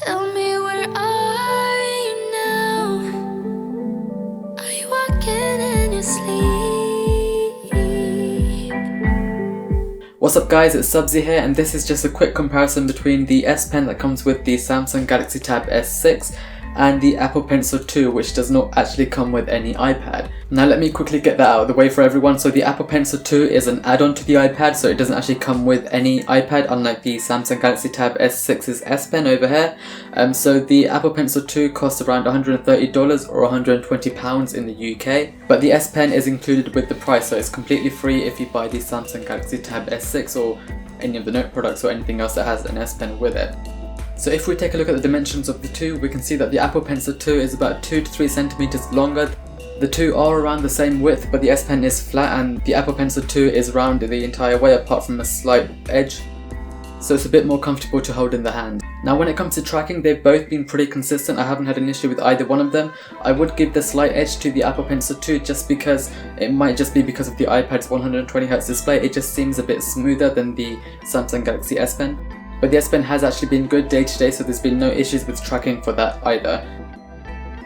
Tell me, where are you now? Are you walking in your sleep? What's up guys, it's Subsy here, and this is just a quick comparison between the S Pen that comes with the Samsung Galaxy Tab S6 and the Apple Pencil 2, which does not actually come with any iPad. Now let me quickly get that out of the way for everyone. So the Apple Pencil 2 is an add-on to the iPad, so it doesn't actually come with any iPad, unlike the Samsung Galaxy Tab S6's S Pen over here. So the Apple Pencil 2 costs around $130 or £120 in the UK, but the S Pen is included with the price, so it's completely free if you buy the Samsung Galaxy Tab S6 or any of the Note products or anything else that has an S Pen with it. So if we take a look at the dimensions of the two, we can see that the Apple Pencil 2 is about 2 to 3 centimeters longer. The two are around the same width, but the S Pen is flat and the Apple Pencil 2 is rounded the entire way apart from a slight edge. So it's a bit more comfortable to hold in the hand. Now when it comes to tracking, they've both been pretty consistent. I haven't had an issue with either one of them. I would give the slight edge to the Apple Pencil 2 just because it might just be because of the iPad's 120Hz display. It just seems a bit smoother than the Samsung Galaxy S Pen. But the S Pen has actually been good day to day, so there's been no issues with tracking for that either.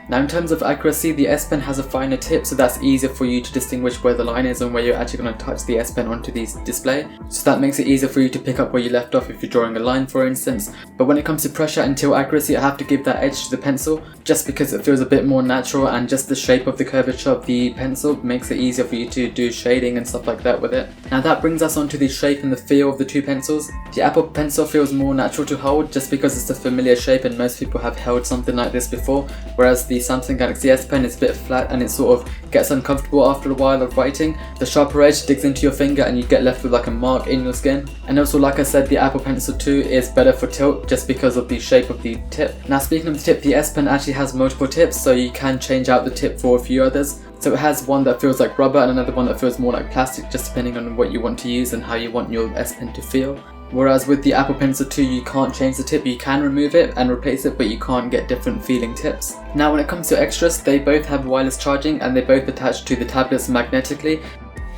Now in terms of accuracy, the S Pen has a finer tip, so that's easier for you to distinguish where the line is and where you're actually going to touch the S Pen onto the display. So that makes it easier for you to pick up where you left off if you're drawing a line, for instance. But when it comes to pressure and tilt accuracy, I have to give that edge to the pencil, just because it feels a bit more natural, and just the shape of the curvature of the pencil makes it easier for you to do shading and stuff like that with it. Now that brings us onto the shape and the feel of the two pencils. The Apple Pencil feels more natural to hold just because it's a familiar shape and most people have held something like this before, whereas the Samsung Galaxy S Pen is a bit flat and it sort of gets uncomfortable after a while of writing. The sharper edge digs into your finger and you get left with like a mark in your skin. And also, like I said, the Apple Pencil 2 is better for tilt just because of the shape of the tip. Now speaking of the tip, the S Pen actually has multiple tips, so you can change out the tip for a few others. So it has one that feels like rubber and another one that feels more like plastic, just depending on what you want to use and how you want your S Pen to feel. Whereas with the Apple Pencil 2 you can't change the tip, you can remove it and replace it, but you can't get different feeling tips. Now when it comes to extras, they both have wireless charging and they both attach to the tablets magnetically.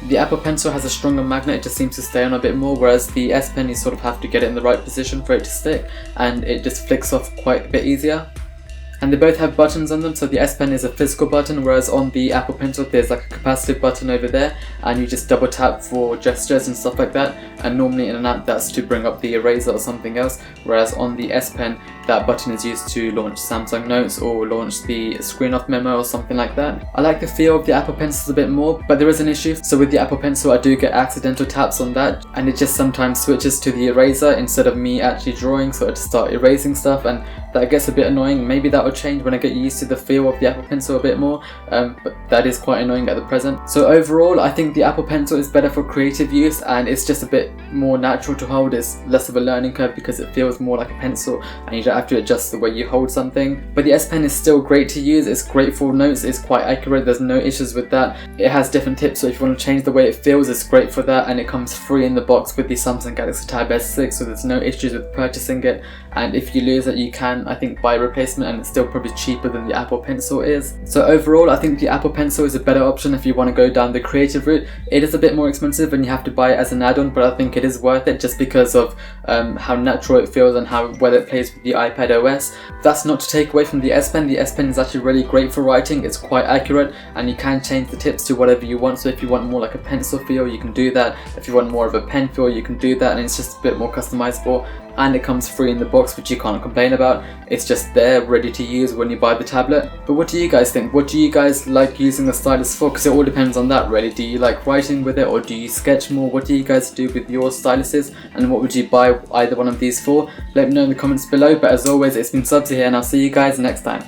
The Apple Pencil has a stronger magnet, it just seems to stay on a bit more, whereas the S Pen you sort of have to get it in the right position for it to stick, and it just flicks off quite a bit easier. And they both have buttons on them, so the S Pen is a physical button, whereas on the Apple Pencil there's like a capacitive button over there, and you just double tap for gestures and stuff like that, and normally in an app that's to bring up the eraser or something else, whereas on the S Pen that button is used to launch Samsung Notes or launch the screen off memo or something like that. I like the feel of the Apple Pencil a bit more, but there is an issue. So with the Apple Pencil I do get accidental taps on that, and it just sometimes switches to the eraser instead of me actually drawing, so I just start erasing stuff, and that gets a bit annoying. Maybe that will change when I get used to the feel of the Apple Pencil a bit more, but that is quite annoying at the present. So overall I think the Apple Pencil is better for creative use, and it's just a bit more natural to hold. It's less of a learning curve because it feels more like a pencil and you don't have to adjust the way you hold something. But the S Pen is still great to use, it's great for notes, it's quite accurate, there's no issues with that. It has different tips, so if you want to change the way it feels, it's great for that, and it comes free in the box with the Samsung Galaxy Tab S6, so there's no issues with purchasing it. And if you lose it, you can, I think, buy a replacement, and it's still probably cheaper than the Apple Pencil is. So overall I think the Apple Pencil is a better option if you want to go down the creative route. It is a bit more expensive and you have to buy it as an add-on, but I think it is worth it just because of how natural it feels and how well it plays with the iPad OS. That's not to take away from the S Pen. The S Pen is actually really great for writing, it's quite accurate, and you can change the tips to whatever you want. So if you want more like a pencil feel, you can do that. If you want more of a pen feel, you can do that, and it's just a bit more customizable. And it comes free in the box, which you can't complain about. It's just there ready to use when you buy the tablet. But what do you guys think? What do you guys like using the stylus for? Because it all depends on that really. Do you like writing with it, or do you sketch more? What do you guys do with your styluses, and what would you buy either one of these for? Let me know in the comments below. But as always, it's been Subsy here, and I'll see you guys next time.